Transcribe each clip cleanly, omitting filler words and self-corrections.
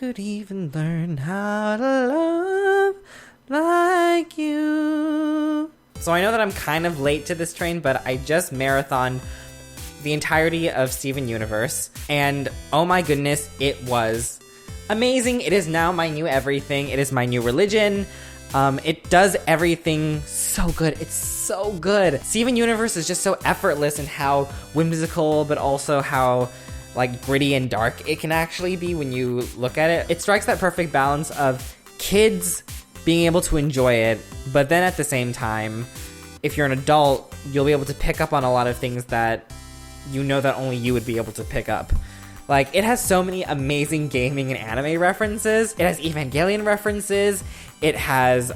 could even learn how to love like you. So I know that I'm kind of late to this train, but I just marathoned the entirety of Steven Universe, and oh my goodness, it was amazing. It is now my new everything. It is my new religion. It does everything so good. It's so good. Steven Universe is just so effortless in how whimsical, but also how like gritty and dark it can actually be when you look at it. It strikes that perfect balance of kids being able to enjoy it, but then at the same time, if you're an adult, you'll be able to pick up on a lot of things that you know that only you would be able to pick up. Like, it has so many amazing gaming and anime references. It has Evangelion references. It has,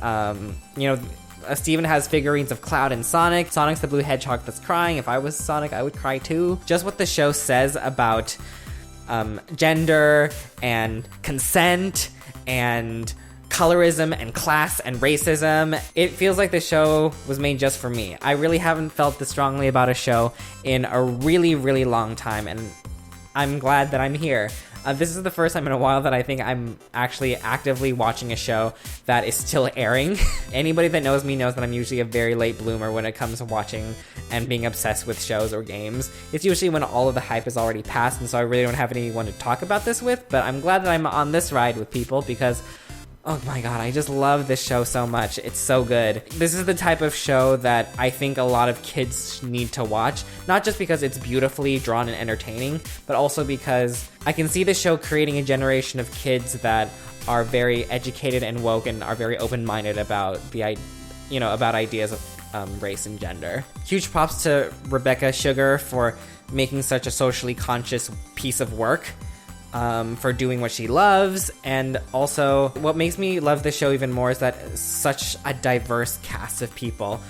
Steven has figurines of Cloud and Sonic. Sonic's the blue hedgehog that's crying. If I was Sonic, I would cry too. Just what the show says about gender and consent and colorism and class and racism. It feels like the show was made just for me. I really haven't felt this strongly about a show in a really, really long time, and I'm glad that I'm here. This is the first time in a while that I think I'm actually actively watching a show that is still airing. Anybody that knows me knows that I'm usually a very late bloomer when it comes to watching and being obsessed with shows or games. It's usually when all of the hype is already passed, and so I really don't have anyone to talk about this with, but I'm glad that I'm on this ride with people because oh my god, I just love this show so much. It's so good. This is the type of show that I think a lot of kids need to watch, not just because it's beautifully drawn and entertaining, but also because I can see the show creating a generation of kids that are very educated and woke and are very open-minded about about ideas of race and gender. Huge props to Rebecca Sugar for making such a socially conscious piece of work. For doing what she loves, and also what makes me love this show even more is that it's such a diverse cast of people.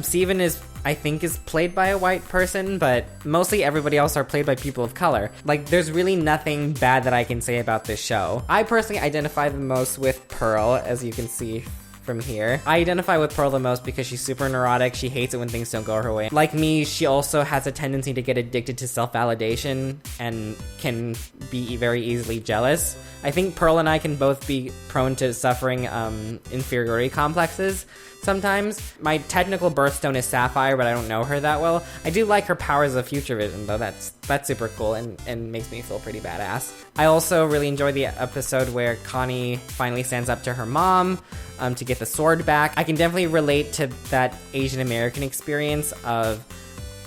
Steven I think is played by a white person, but mostly everybody else are played by people of color. Like, there's really nothing bad that I can say about this show. I personally identify the most with Pearl, as you can see from here. I identify with Pearl the most because she's super neurotic. She hates it when things don't go her way. Like me, she also has a tendency to get addicted to self-validation and can be very easily jealous. I think Pearl and I can both be prone to suffering inferiority complexes sometimes. My technical birthstone is Sapphire, but I don't know her that well. I do like her powers of future vision, though. That's super cool and makes me feel pretty badass. I also really enjoy the episode where Connie finally stands up to her mom to get the sword back. I can definitely relate to that Asian American experience of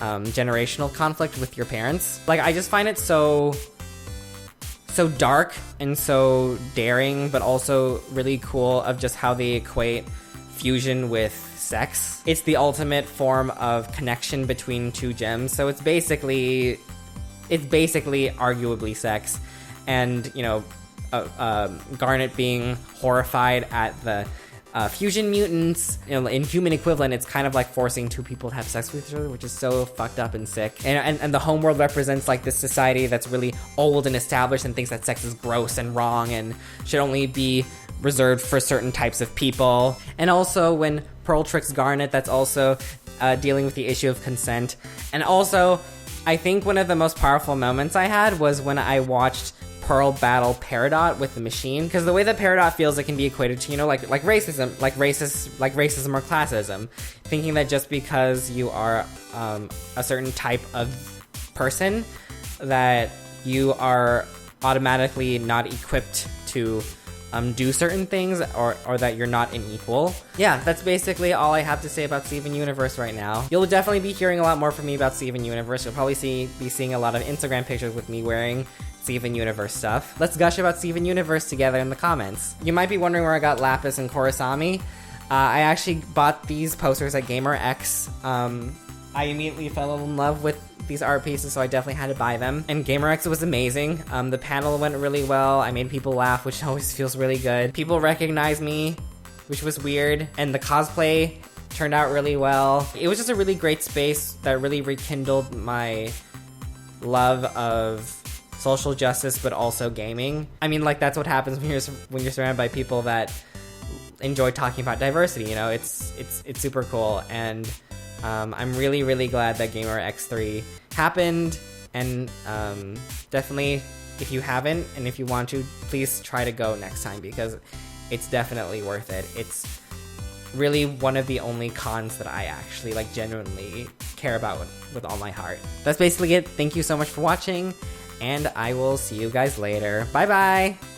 generational conflict with your parents. Like, I just find it so dark and so daring, but also really cool of just how they equate fusion with sex. It's the ultimate form of connection between two gems, so it's basically arguably sex. And Garnet being horrified at the fusion mutants, in human equivalent, it's kind of like forcing two people to have sex with each other, which is so fucked up and sick. And the homeworld represents like this society that's really old and established and thinks that sex is gross and wrong and should only be reserved for certain types of people. And also when Pearl tricks Garnet, that's also dealing with the issue of consent. And also, I think one of the most powerful moments I had was when I watched Pearl battle Peridot with the machine, because the way that Peridot feels, it can be equated to, like racism or classism, thinking that just because you are a certain type of person, that you are automatically not equipped to do certain things, or that you're not an equal. Yeah, that's basically all I have to say about Steven Universe right now. You'll definitely be hearing a lot more from me about Steven Universe. You'll probably be seeing a lot of Instagram pictures with me wearing Steven Universe stuff. Let's gush about Steven Universe together in the comments. You might be wondering where I got Lapis and Korosami. I actually bought these posters at GamerX. I immediately fell in love with these art pieces, so I definitely had to buy them. And GamerX was amazing. The panel went really well. I made people laugh, which always feels really good. People recognized me, which was weird. And the cosplay turned out really well. It was just a really great space that really rekindled my love of social justice, but also gaming. I mean, like, that's what happens when you're surrounded by people that enjoy talking about diversity. It's super cool. And I'm really, really glad that Gamer X3 happened, and definitely if you haven't and if you want to, please try to go next time because it's definitely worth it. It's really one of the only cons that I actually like genuinely care about with all my heart. That's basically it. Thank you so much for watching, and I will see you guys later. Bye bye.